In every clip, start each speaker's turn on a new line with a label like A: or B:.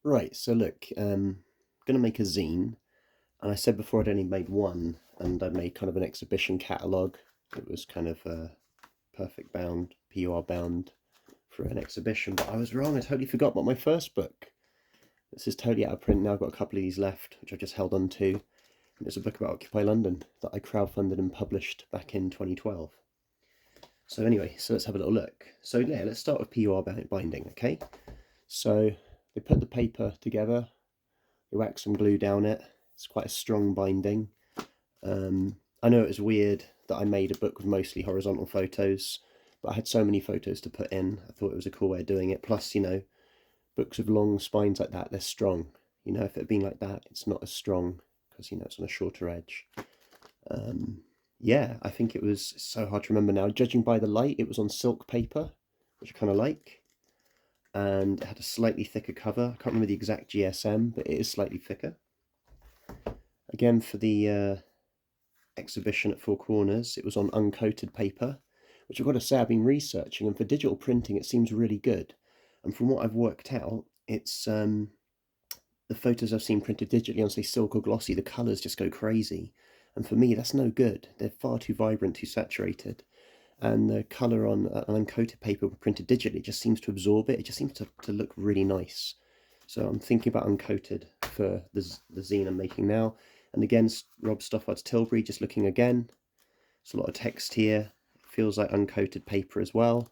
A: Right, so look, gonna make a zine, and I said before I'd only made one, and I made kind of an exhibition catalogue. It was kind of perfect bound, PUR bound for an exhibition, but I was wrong. I totally forgot about my first book. This is totally out of print now. I've got a couple of these left, which I've just held on to. And it's a book about Occupy London that I crowdfunded and published back in 2012. So anyway, so let's have a little look. So yeah, let's start with PUR binding, okay? So they put the paper together, they wax some glue down it. It's quite a strong binding. I know it was weird that I made a book with mostly horizontal photos, but I had so many photos to put in. I thought it was a cool way of doing it. Plus, you know, books with long spines like that, they're strong. You know, if it had been like that, it's not as strong because, you know, it's on a shorter edge. Yeah, I think it was so hard to remember now. Judging by the light, it was on silk paper, which I kind of like. And it had a slightly thicker cover. I can't remember the exact GSM, but it is slightly thicker. Again, for the exhibition at Four Corners, it was on uncoated paper, which I've got to say I've been researching, and for digital printing it seems really good. And from what I've worked out, it's the photos I've seen printed digitally on, say, silk or glossy, the colours just go crazy. And for me, that's no good. They're far too vibrant, too saturated. And the colour on an uncoated paper printed digitally just seems to absorb it. It just seems to look really nice. So I'm thinking about uncoated for the zine I'm making now. And again, Rob Stoffard's Tilbury, just looking again. There's a lot of text here. It feels like uncoated paper as well.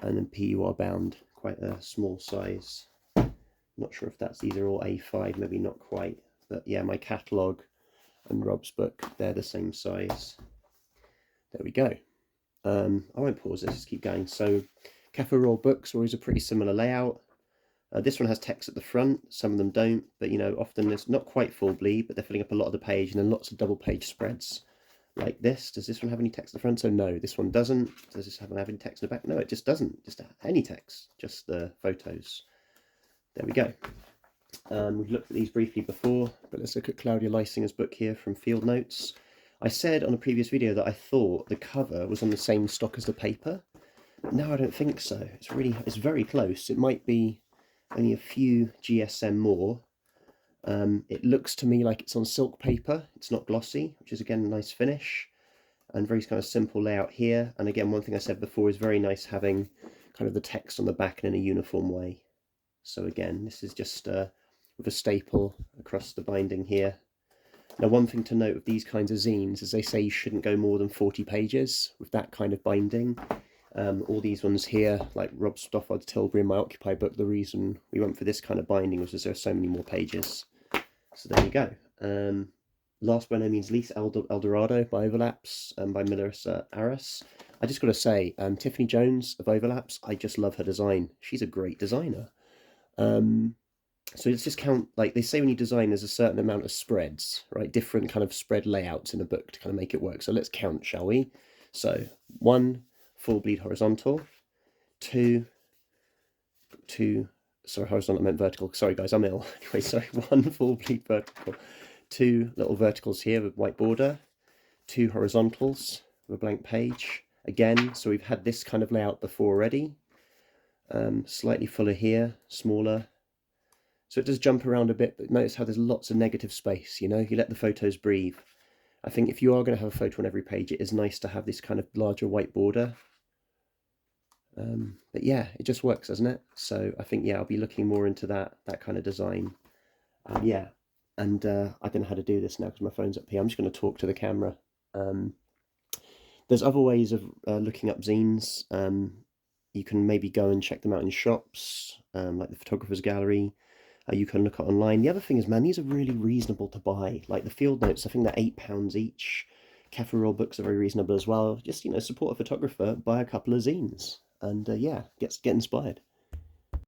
A: And then PUR bound, quite a small size. Not sure if these are all A5, maybe not quite. But yeah, my catalogue and Rob's book, they're the same size. There we go. I won't pause this, just keep going. So Cafe Raw books are always a pretty similar layout. This one has text at the front, some of them don't, but you know, often it's not quite full bleed, but they're filling up a lot of the page, and then lots of double page spreads like this. Does this one have any text at the front? So no, this one doesn't. Does this have any text in the back? No, it just doesn't. Just any text, just the photos. There we go. We've looked at these briefly before, but let's look at Claudia Leisinger's book here from Field Notes. I said on a previous video that I thought the cover was on the same stock as the paper. No, I don't think so. It's very close. It might be only a few GSM more. It looks to me like it's on silk paper. It's not glossy, which is again a nice finish, and very kind of simple layout here. And again, one thing I said before is very nice having kind of the text on the back and in a uniform way. So again, this is just with a staple across the binding here. Now, one thing to note with these kinds of zines is they say you shouldn't go more than 40 pages with that kind of binding. All these ones here, like Rob Stoffard's Tilbury and my Occupy book, the reason we went for this kind of binding was because there are so many more pages. So there you go. Last by no means least, El Dorado by Overlaps by Melissa Aris. I just got to say, Tiffany Jones of Overlaps, I just love her design. She's a great designer. So let's just count, like they say when you design, there's a certain amount of spreads, right? Different kind of spread layouts in a book to kind of make it work. So let's count, shall we? So 1 full bleed horizontal, 2, sorry, horizontal, I meant vertical. Sorry guys, I'm ill. Anyway, sorry, 1 full bleed vertical, 2 little verticals here with white border, 2 horizontals with a blank page. Again, so we've had this kind of layout before already. Slightly fuller here, smaller. So it does jump around a bit, but notice how there's lots of negative space, you know, if you let the photos breathe. I think if you are going to have a photo on every page, it is nice to have this kind of larger white border. But yeah, it just works, doesn't it? So I think, yeah, I'll be looking more into that kind of design. Yeah, and I don't know how to do this now because my phone's up here. I'm just going to talk to the camera. There's other ways of looking up zines. You can maybe go and check them out in shops, like the Photographer's Gallery. You can look at online. The other thing is, man, these are really reasonable to buy. Like the Field Notes, I think they're £8 each. Cafe Raw books are very reasonable as well. Just, you know, support a photographer, buy a couple of zines, and yeah, get inspired.